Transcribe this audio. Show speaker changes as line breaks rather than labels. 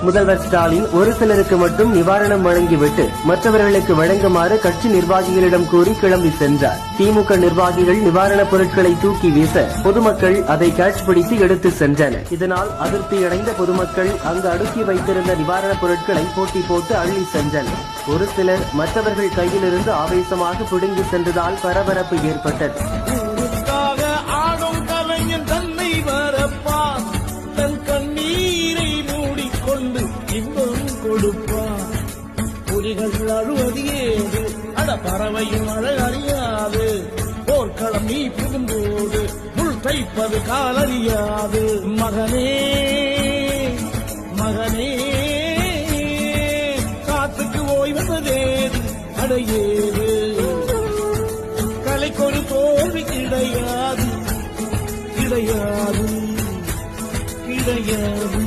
முதல்வர் ஸ்டாலின் ஒரு சிலருக்கு மட்டும் நிவாரணம் வழங்கிவிட்டு மற்றவர்களுக்கு வழங்குமாறு கட்சி நிர்வாகிகளிடம் கூறி கிளம்பி சென்றார். திமுக நிர்வாகிகள் நிவாரணப் பொருட்களை தூக்கி வீச பொதுமக்கள் அதை கேட்ச் பிடித்து எடுத்து சென்றனர். இதனால் அதிருப்தியடைந்த பொதுமக்கள் அங்கு அடுக்கி வைத்திருந்த நிவாரணப் பொருட்களை போட்டி போட்டு அள்ளி சென்றனர். ஒரு சிலர் மற்றவர்கள் கையிலிருந்து ஆவேசமாக பிடுங்கி சென்றதால் பரபரப்பு ஏற்பட்டது.
புலிகள் அழுவது ஏது, அட பறவையும் அழகறியாது. போர்க்களம் நீ புகும்போது முள் தைப்பது காலறியாது. மகனே மகனே காத்துக்கு ஓய்வதேது, அடையேது கலைக்கொரு தோல்வி கிடையாது கிடையாது கிடையாது.